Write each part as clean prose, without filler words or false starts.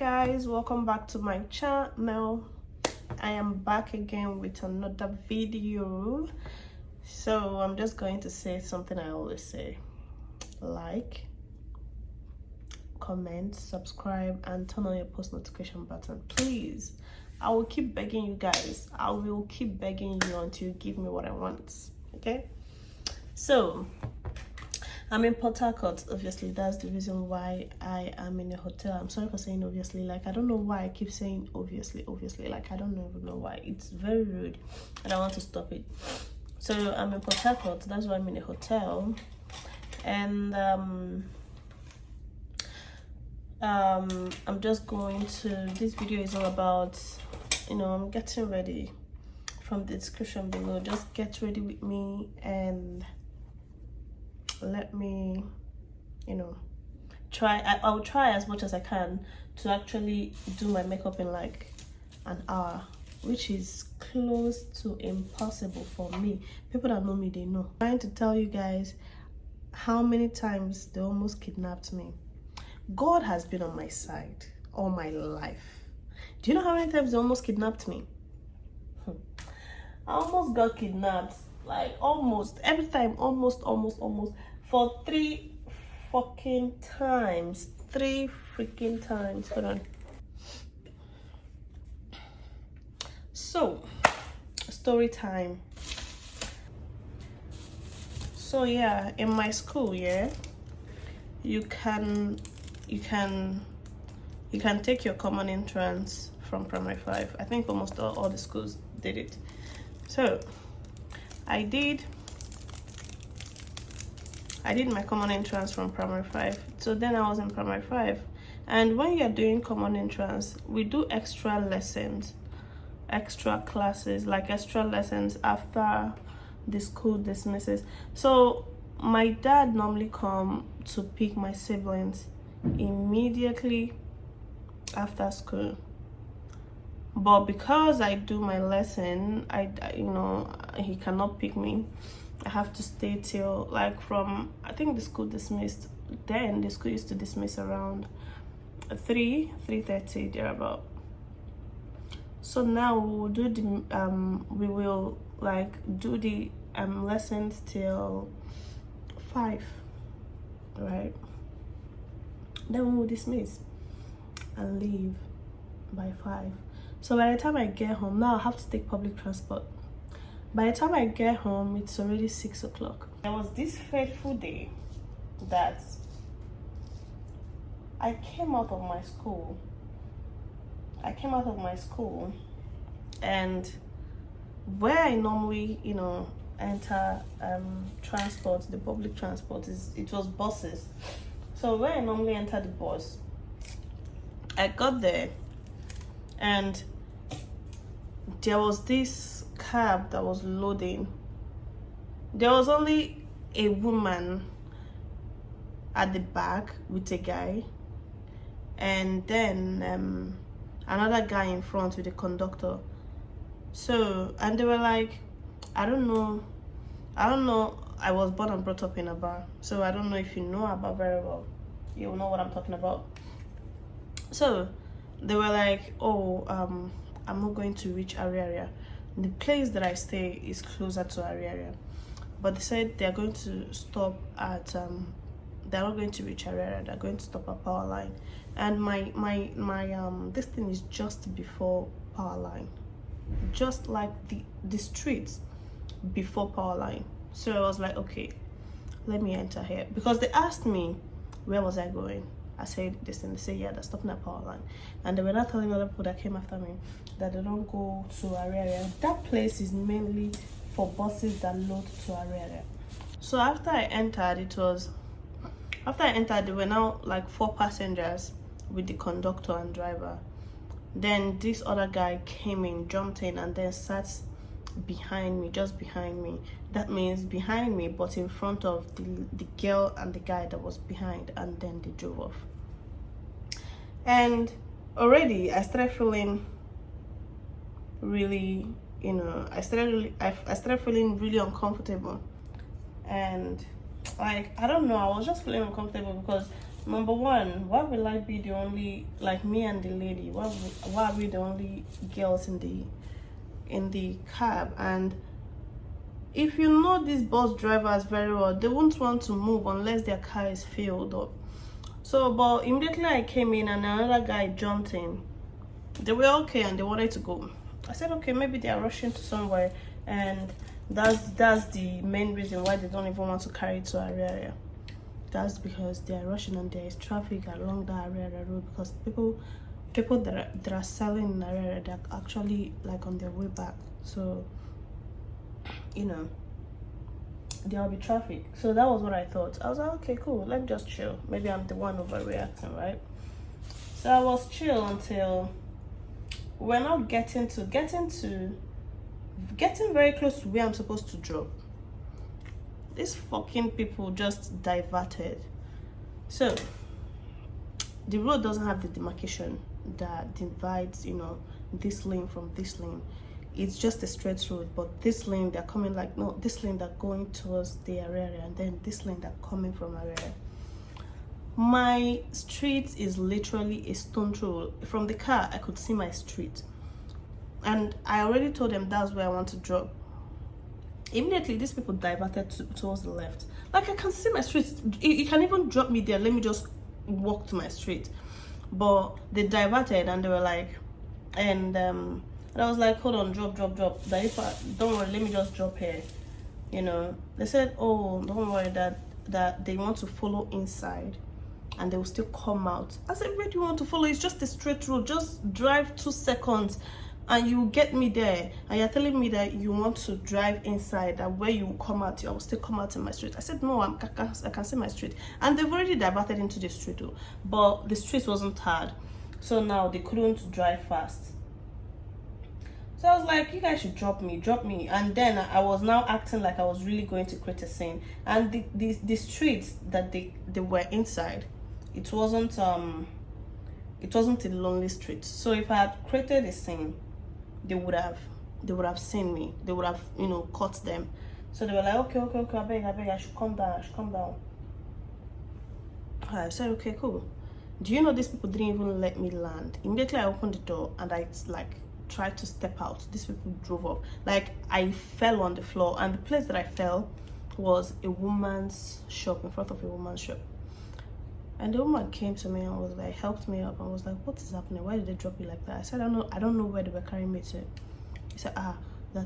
guys, welcome back to my channel. I am back again with another video. So I'm just going to say something I always say: like, comment, subscribe, and turn on your post notification button, please. I will keep begging you guys. I will keep begging you until you give me what I want. Okay, so I'm in Port Harcourt. Obviously, that's the reason why I am in a hotel. I'm sorry for saying obviously. Like, I don't know why I keep saying obviously. Like, I don't even know why. It's very rude, and I want to stop it. So I'm in Port Harcourt. That's why I'm in a hotel, and I'm just going to. This video is all about, I'm getting ready. From the description below, just get ready with me and let me try. I'll try as much as I can to actually do my makeup in like an hour, which is close to impossible for me. People that know me, they know. I'm trying to tell you guys how many times they almost kidnapped me. God has been on my side all my life. Do you know how many times they almost kidnapped me? I almost got kidnapped, like almost every time, almost for 3 freaking times. Hold on. So, story time. So yeah, in my school, you can take your common entrance from primary 5. I think almost all the schools did it. So I did my common entrance from primary 5. So then I was in primary 5, and when you're doing common entrance, we do extra lessons, extra classes, like extra lessons after the school dismisses. So my dad normally come to pick my siblings immediately after school, but because I do my lesson, he cannot pick me. I have to stay till like from, I think the school dismissed, then the school used to dismiss around 3:30 thereabout. So now we will do the lessons till 5, right? Then we will dismiss and leave by 5. So by the time I get home, now I have to take public transport. By the time I get home, it's already 6 o'clock. There was this fateful day that I came out of my school. And where I normally, enter transport, the public transport, it was buses. So where I normally enter the bus, I got there, and there was this cab that was loading. There was only a woman at the back with a guy, and then another guy in front with the conductor. So, and they were like, I don't know, I was born and brought up in Aba, so I don't know if you know Aba very well. You'll know what I'm talking about. So they were like, oh, I'm not going to reach Ariaria. The place that I stay is closer to Ariaria, but they said they're going to stop at they're not going to reach Ariaria, they're going to stop at Power Line. And my this thing is just before Power Line, just like the streets before Power Line. So I was like, okay, let me enter here, because they asked me where was I going. I said this, and they say, yeah, they're stopping at Power Line. And they were not telling other people that came after me that they don't go to Ariaria. That place is mainly for buses that load to Ariaria. So after I entered, there were now like 4 passengers with the conductor and driver. Then this other guy came in, jumped in, and then sat behind me, just behind me. That means behind me, but in front of the girl and the guy that was behind, and then they drove off. And already I started feeling really, I started feeling really uncomfortable. And like, I don't know, I was just feeling uncomfortable because Number one, why will I be the only, like me and the lady? Why are we the only girls in the cab? And if you know these bus drivers very well, they won't want to move unless their car is filled up. So, but immediately I came in and another guy jumped in. They were okay and they wanted to go. I said, okay, maybe they are rushing to somewhere, and that's the main reason why they don't even want to carry it to our area. That's because they are rushing and there is traffic along that area road, because people that are selling in our area, they're actually like on their way back. So, you know, there'll be traffic. So that was what I thought. I was like, okay, cool, let me just chill. Maybe I'm the one overreacting, right? So I was chill until we're not getting very close to where I'm supposed to drop. These fucking people just diverted. So the road doesn't have the demarcation that divides, you know, this lane from this lane. It's just a straight road, but this lane they're coming like, no, this lane they're going towards the area, and then this lane they're coming from our area. My street is literally a stone throw. From the car I could see my street, and I already told them that's where I want to drop. Immediately these people diverted towards the left. Like, I can see my street. You can even drop me there, let me just walk to my street. But they diverted and they were like, and I was like, hold on, drop. That if I don't worry, let me just drop here. You know, they said, oh, don't worry, that they want to follow inside and they will still come out. I said, where do you want to follow? It's just a straight road. Just drive 2 seconds and you will get me there. And you're telling me that you want to drive inside, that where you will come out, I will still come out in my street. I said, no, I can see my street. And they've already diverted into the street though, but the street wasn't hard, so now they couldn't drive fast. So I was like, you guys should drop me. And then I was now acting like I was really going to create a scene. And the streets that they were inside, it wasn't a lonely street. So if I had created a scene, they would have seen me. They would have, you know, caught them. So they were like, okay, I beg, I should come down. I said, okay, cool. Do you know these people didn't even let me land? Immediately I opened the door and I like tried to step out. These people drove up. Like, I fell on the floor, and the place that I fell was a woman's shop, in front of a woman's shop. And the woman came to me and was like, helped me up, and was like, what is happening? Why did they drop you like that? I said, I don't know where they were carrying me to. He said,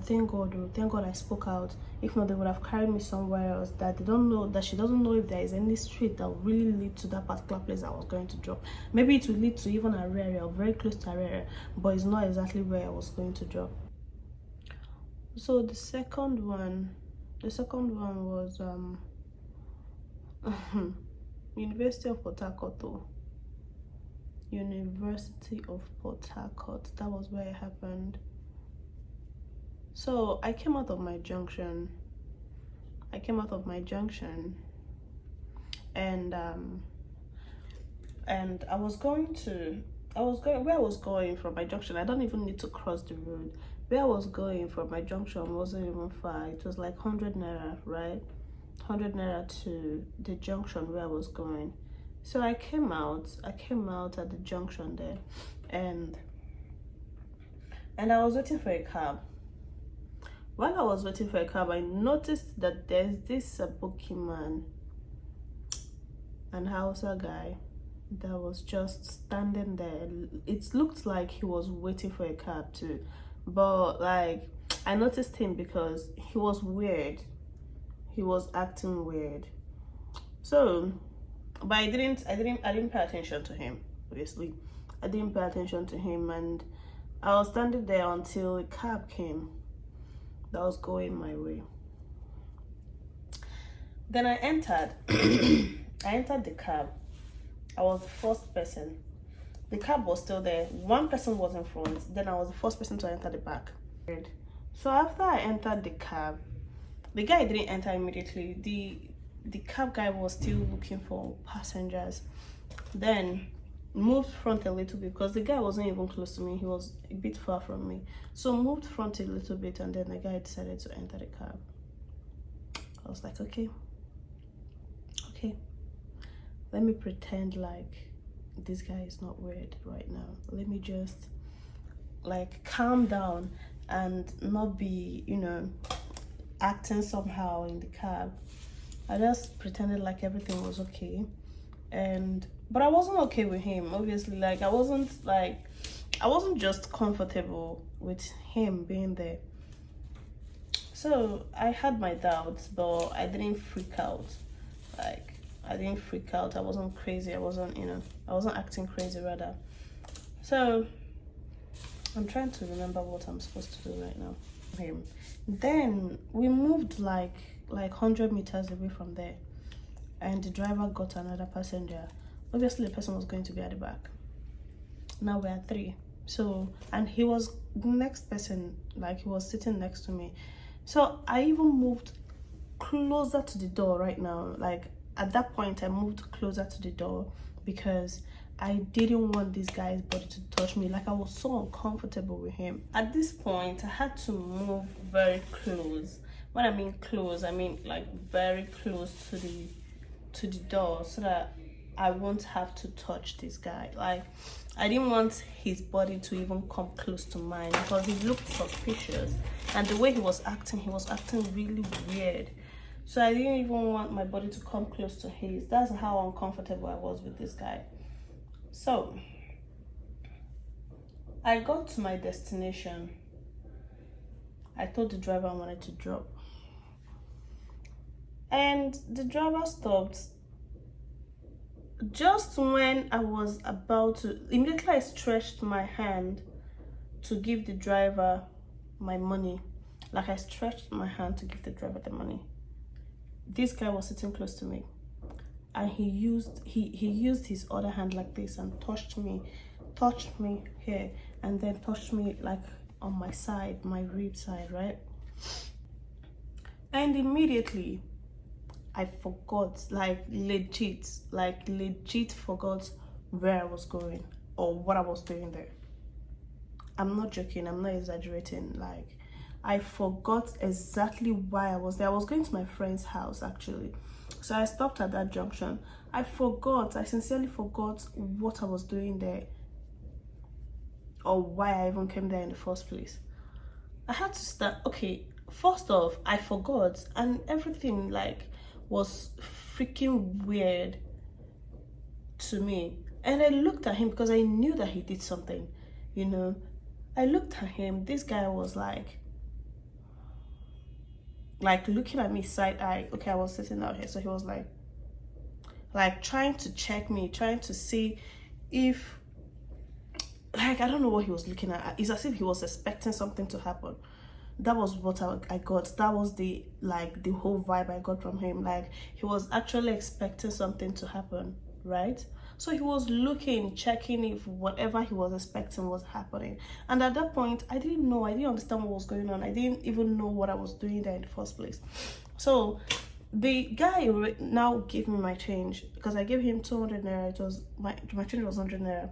thank God I spoke out. If not, they would have carried me somewhere else. That they don't know, that she doesn't know if there is any street that will really lead to that particular place I was going to drop.Maybe it will lead to even our area, or very close to our area, but it's not exactly where I was going to drop. So the second one was University of Port Harcourt. University of Port Harcourt. That was where it happened. So I came out of my junction. And I was going where I was going from my junction. I don't even need to cross the road. Where I was going from my junction wasn't even far. It was like 100 naira, right? 100 naira to the junction where I was going. So I came out at the junction there, and I was waiting for a cab. While I was waiting for a cab, I noticed that there's this Aboki man, an Hausa guy, that was just standing there. It looked like he was waiting for a cab too, but like, I noticed him because he was weird. He was acting weird. So, but I didn't pay attention to him. Obviously, I didn't pay attention to him, and I was standing there until a cab came that was going my way. Then I entered. I entered the cab. I was the first person. The cab was still there. One person was in front. Then I was the first person to enter the back. So after I entered the cab, the guy didn't enter immediately. The cab guy was still looking for passengers. Then moved front a little bit, because the guy wasn't even close to me. He was a bit far from me. So moved front a little bit, and then the guy decided to enter the cab. I was like, okay. let me pretend like this guy is not weird right now. Let me just like calm down and not be, you know, acting somehow in the cab. I just pretended like everything was okay. But I wasn't okay with him, obviously. Like I wasn't just comfortable with him being there. So I had my doubts, but I didn't freak out. Like I didn't freak out. I wasn't crazy. I wasn't, you know, I wasn't acting crazy rather. So I'm trying to remember what I'm supposed to do right now. Him. Then we moved like 100 meters away from there, and the driver got another passenger. Obviously the person was going to be at the back. Now we're at 3. So, and he was the next person, like he was sitting next to me. So I even moved closer to the door right now. Like at that point I moved closer to the door because I didn't want this guy's body to touch me. Like I was so uncomfortable with him. At this point I had to move very close. When I mean close, I mean like very close to the door, so that I won't have to touch this guy. Like I didn't want his body to even come close to mine because he looked suspicious, and the way he was acting really weird. So I didn't even want my body to come close to his. That's how uncomfortable I was with this guy. So I got to my destination. I told the driver I wanted to drop, and the driver stopped. Just when I was about to, immediately I stretched my hand to give the driver my money. Like I stretched my hand to give the driver the money. This guy was sitting close to me, and he used his other hand like this and touched me here, and then touched me like on my side, my rib side, right? And immediately I forgot, like legit forgot where I was going or what I was doing there. I'm not joking, I'm not exaggerating. Like I forgot exactly why I was there. I was going to my friend's house actually. So I stopped at that junction. I sincerely forgot what I was doing there or why I even came there in the first place. I had to start, okay, first off, I forgot, and everything like was freaking weird to me. And I looked at him because I knew that he did something, you know. I looked at him. This guy was like looking at me side eye. Okay, I was sitting out here, so he was like trying to check me, trying to see if, like, I don't know what he was looking at. It's as if he was expecting something to happen. That was what I got. That was the whole vibe I got from him. Like he was actually expecting something to happen, right? So he was looking, checking if whatever he was expecting was happening. And at that point, I didn't understand what was going on. I didn't even know what I was doing there in the first place. So the guy now gave me my change because I gave him 200 naira. It was my change was 100 naira.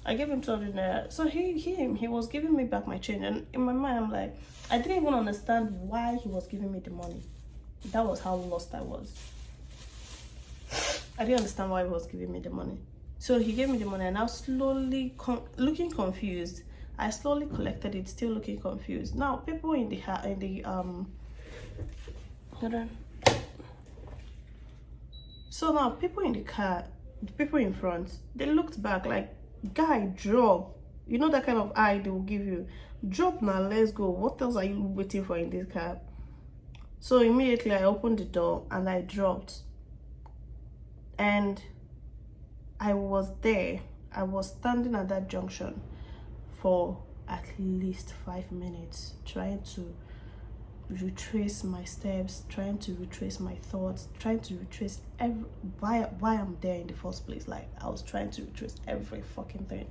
I gave him 200 naira. So he was giving me back my change, and in my mind I'm like, I didn't even understand why he was giving me the money. That was how lost I was. I didn't understand why he was giving me the money. So he gave me the money, and I was slowly looking confused. I slowly collected it, still looking confused. Now people in the hold on. So now people in the car, the people in front, they looked back like, guy, drop. You know that kind of eye they will give you. Drop now, let's go. What else are you waiting for in this cab? So immediately I opened the door and I dropped. And I was there. I was standing at that junction for at least 5 minutes, trying to retrace my steps, trying to retrace my thoughts, trying to retrace why I'm there in the first place. Like I was trying to retrace every fucking thing.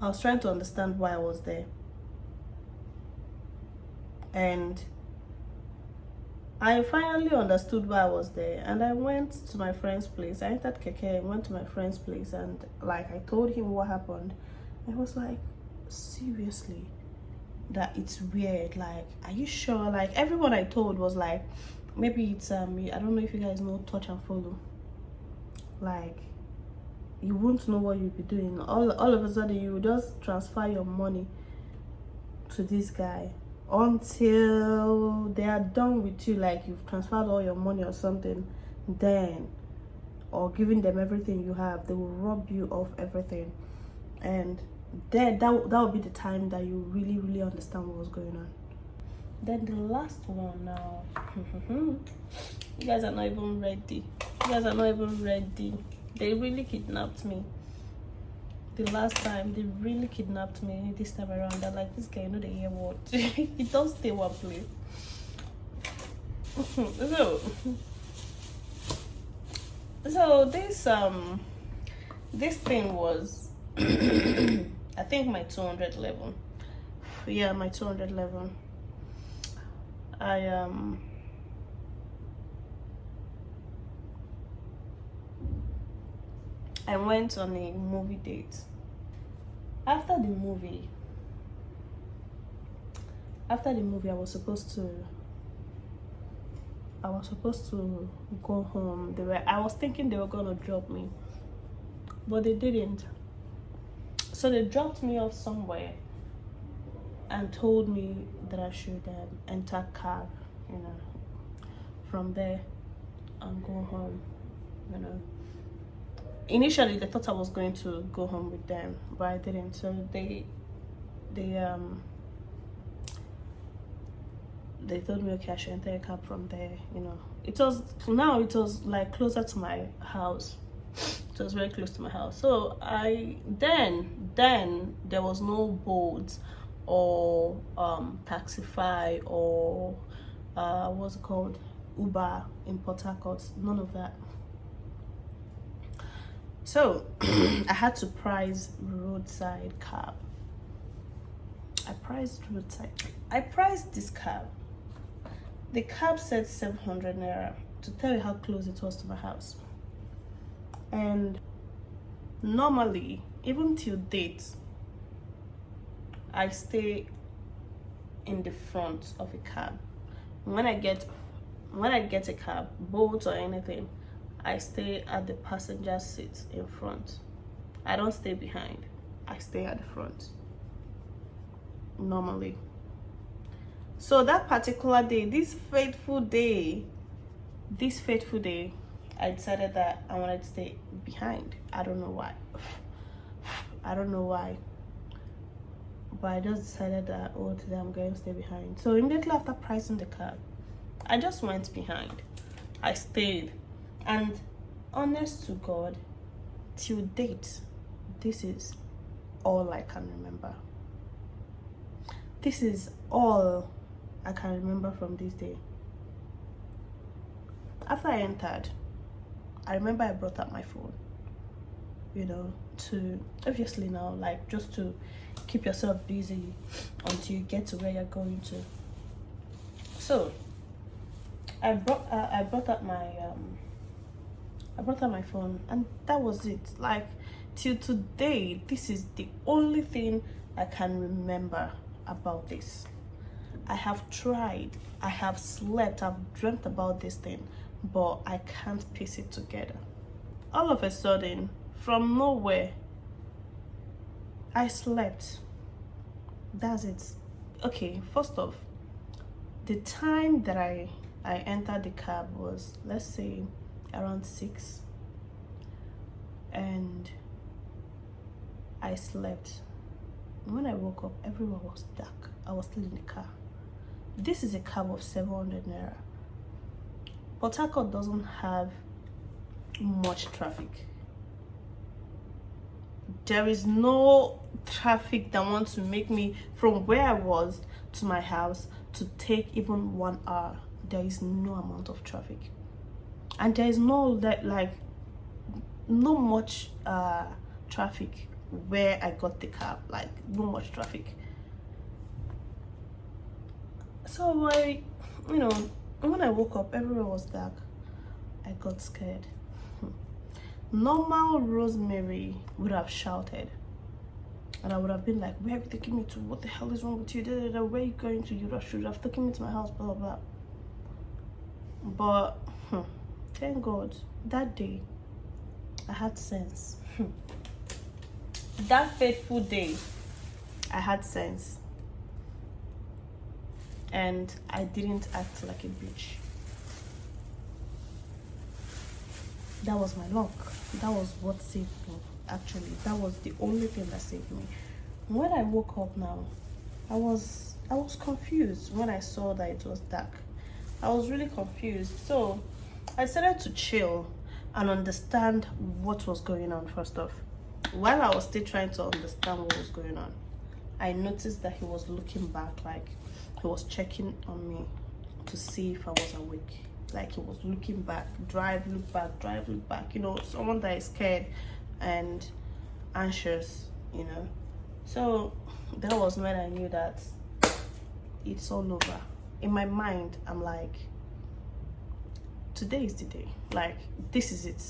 I was trying to understand why I was there. And I finally understood why I was there, and I went to my friend's place. I entered Keke and went to my friend's place, and like I told him what happened. I was like, seriously, that it's weird. Like, are you sure? Like everyone I told was like, maybe it's I don't know if you guys know touch and follow. like you won't know what you'll be doing. All of a sudden you will just transfer your money to this guy until they are done with you, like you've transferred all your money or something, then, or giving them everything you have, they will rob you of everything. And then that will be the time that you really understand what was going on. Then the last one now. You guys are not even ready. You guys are not even ready. They really kidnapped me. The last time they really kidnapped me. This time around, they're like, this guy, you know the hear what? He don't stay one place. So this thing was I think my 200 level. Yeah, my 200 level. I went on a movie date. After the movie, I was supposed to go home. I was thinking they were gonna drop me, but they didn't. So they dropped me off somewhere and told me that I should enter cab, you know, from there and go home, you know. Initially they thought I was going to go home with them, but I didn't. So they told me, okay, I should enter a cab from there, you know. It was like closer to my house. It was very close to my house. So then there was no Bolt or Taxify or what's it called, Uber in Port Harcourt. None of that. So I had to price roadside cab. I priced this cab. The cab said 700 naira, to tell you how close it was to my house. And normally, even till date, I stay in the front of a cab. When I get a cab, Bolt or anything, I stay at the passenger seat in front. I don't stay behind. I stay at the front normally. So that particular day, this fateful day, I decided that I wanted to stay behind. I don't know why, but I just decided that, oh, today I'm going to stay behind. So immediately after pricing the cab, I just went behind. I stayed. And honest to God, till date, this is all I can remember. This is all I can remember from this day. After I entered, I remember I brought up my phone, you know, to obviously now, like, just to keep yourself busy until you get to where you're going to. So I brought up my phone, and that was it. Like, till today, this is the only thing I can remember about this. I have tried, I have slept, I've dreamt about this thing, but I can't piece it together. All of a sudden, from nowhere, I slept. That's it. Okay, first off, the time that I entered the cab was, let's say, around 6, and I slept. When I woke up, everywhere was dark. I was still in the car. This is a cab of 700 naira. Port Harcourt doesn't have much traffic. There is no traffic that wants to make me, from where I was to my house, to take even 1 hour. There is no amount of traffic, and there is no much traffic where I got the cab. Like, no much traffic. So when I woke up, everywhere was dark. I got scared. Normal Rosemary would have shouted, and I would have been like, where are you taking me to? What the hell is wrong with you? Where are you going to? You should have taken me to my house, blah blah blah. But thank God, that day I had sense. That fateful day, I had sense. And I didn't act like a bitch. That was my luck. That was what saved me, actually. That was the only thing that saved me. When I woke up now, I was confused when I saw that it was dark. I was really confused. So I started to chill and understand what was going on first off. While I was still trying to understand what was going on, I noticed that he was looking back, like he was checking on me to see if I was awake. Like he was looking back, drive, look back, drive, look back. You know, someone that is scared and anxious, you know. So that was when I knew that it's all over. In my mind, I'm like, today is the day. Like, this is it.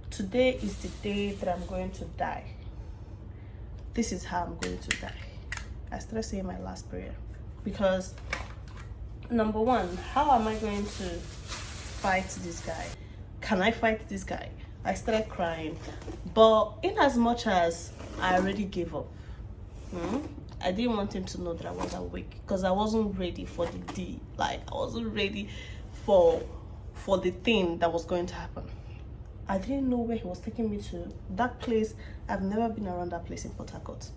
Today is the day that I'm going to die. This is how I'm going to die. I started saying my last prayer because, number one, how am I going to fight this guy? Can I fight this guy? I started crying, but in as much as I already gave up, I didn't want him to know that I was awake because I wasn't ready for the D. Like, I wasn't ready for the thing that was going to happen. I didn't know where he was taking me to. That place, I've never been around that place in Port Harcourt.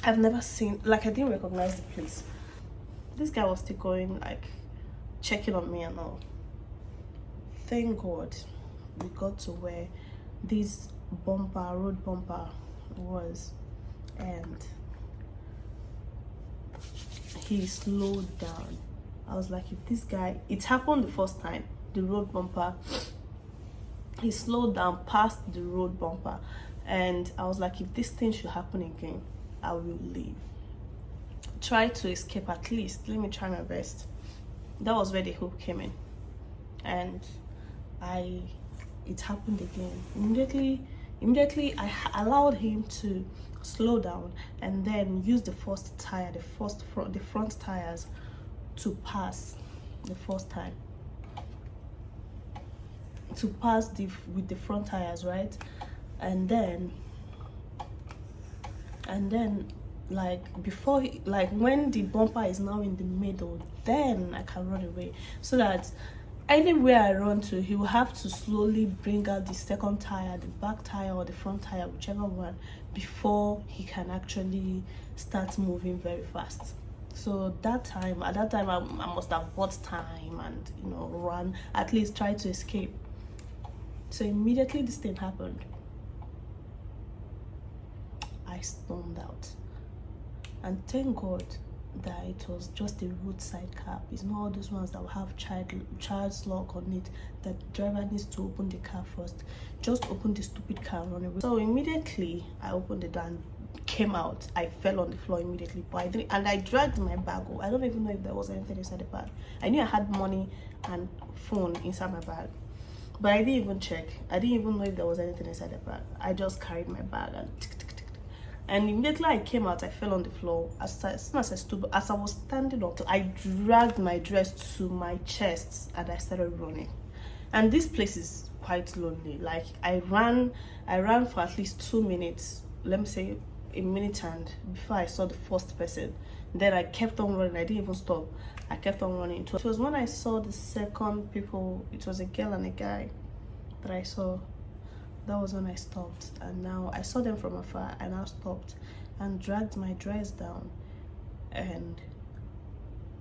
I've never seen, like, I didn't recognize the place. This guy was still going, like, checking on me and all. Thank God we got to where this road bumper was, and he slowed down. I was like, if this guy, it happened the first time, the road bumper, he slowed down past the road bumper, and I was like, if this thing should happen again, I will leave. Try to escape at least. Let me try my best. That was where the hope came in, and it happened again. Immediately I allowed him to slow down and then use the first tire, the front tires to pass the first time. To pass with the front tires, right? And then like before, like when the bumper is now in the middle, then I can run away, so that anywhere I run to, he will have to slowly bring out the second tire, the back tire or the front tire, whichever one, before he can actually start moving very fast. So at that time I must have bought time and, you know, run, at least try to escape. So immediately this thing happened, I stormed out. And thank God that it was just a roadside cab. It's not all those ones that will have child's lock on it, that the driver needs to open the car first. Just open the stupid car and run away. So immediately I opened the door and came out. I fell on the floor immediately, but I didn't, and I dragged my bag. I don't even know if there was anything inside the bag. I knew I had money and phone inside my bag, but I didn't even check. I didn't even know if there was anything inside the bag. I just carried my bag and immediately I came out, I fell on the floor. As soon as I stood, as I was standing up, I dragged my dress to my chest and I started running. And this place is quite lonely. Like, I ran for at least 2 minutes, let me say a minute, and before I saw the first person. Then I kept on running. I didn't even stop. I kept on running. It was when I saw the second people, it was a girl and a guy that I saw. That was when I stopped, and now I saw them from afar, and I stopped and dragged my dress down, and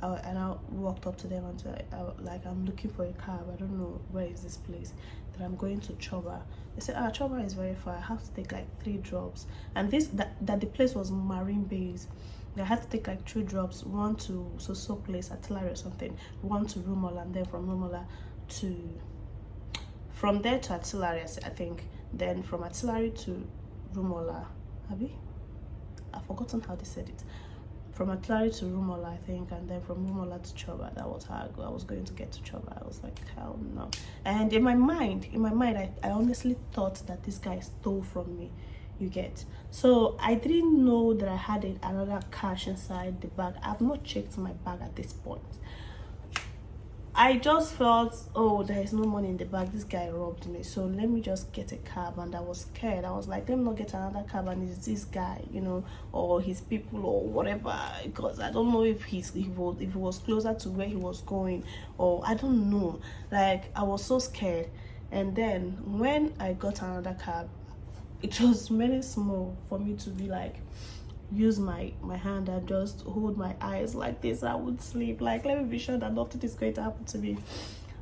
I walked up to them and said, like, I'm looking for a cab. I don't know where is this place, that I'm going to Choba. They said, Choba is very far. I have to take like 3 drops, and that the place was Marine Base. I had to take like 2 drops, one to so place, Artillery or something, one to Rumola, and then from Rumola from there to Artillery, I think, then from Artillery to Rumola. I've forgotten how they said it. From Artillery to Rumola, I think, and then from Rumola to Choba. That was how I was going to get to Choba. I was like, hell no. And in my mind, I honestly thought that this guy stole from me. You get? So I didn't know that I had another cash inside the bag. I've not checked my bag at this point. I just felt, oh, there is no money in the bag, this guy robbed me, so let me just get a cab. And I was scared. I was like, let me not get another cab and it's this guy, you know, or his people or whatever, because I don't know if if it was closer to where he was going, or I don't know. Like, I was so scared. And then when I got another cab, it was really small for me to be like, use my hand and just hold my eyes like this. I would sleep, like, let me be sure that nothing is going to happen to me.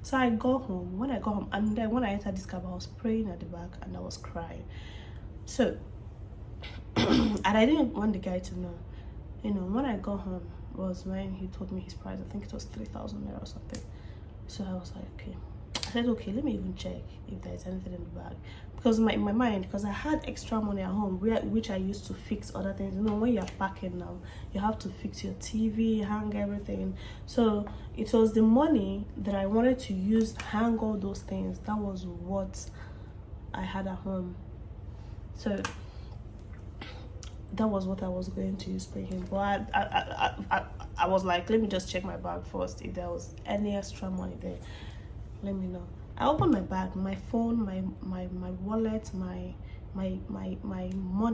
So I got home. When I got home, and then when I entered this cab, I was praying at the back and I was crying. So and I didn't want the guy to know, you know. When I got home was when he told me his price. I think it was 3,000 naira or something. So I was like, okay. I said, okay, let me even check if there's anything in the bag, because in my mind, because I had extra money at home which I used to fix other things. You know, when you're packing now, you have to fix your TV, hang everything. So it was the money that I wanted to use, hang all those things. That was what I had at home. So that was what I was going to use for him. But I was like, let me just check my bag first. If there was any extra money there, let me know. I opened my bag, my phone, my wallet, my money,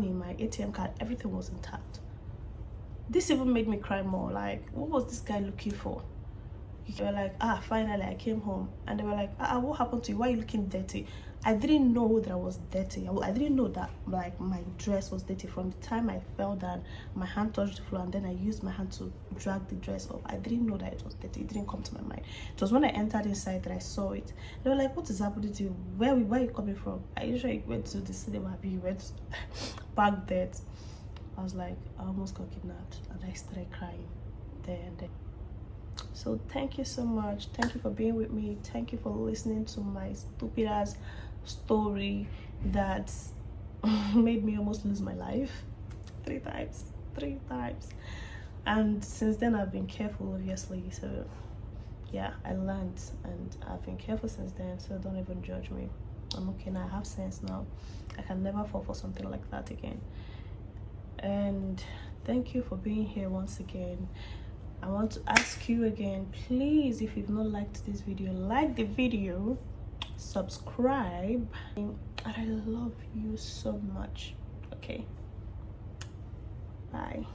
my ATM card, everything was intact. This even made me cry more. Like, what was this guy looking for? They were like, finally I came home. And they were like, what happened to you? Why are you looking dirty? I didn't know that I was dirty. I didn't know that, like, my dress was dirty. From the time I fell down, my hand touched the floor and then I used my hand to drag the dress up. I didn't know that it was dirty. It didn't come to my mind. It was when I entered inside that I saw it. They were like, what is happening to you? Where are you coming from? I usually went to the cinema. You went back there. I was like, I almost got kidnapped. And I started crying there and then. So thank you so much. Thank you for being with me. Thank you for listening to my stupid ass story that made me almost lose my life 3 times. And since then I've been careful, obviously. So yeah, I learned and I've been careful since then. So don't even judge me. I'm okay now. I have sense now. I can never fall for something like that again. And thank you for being here once again. I want to ask you again, please, if you've not liked this video, like the video, subscribe, and I love you so much. Okay, bye.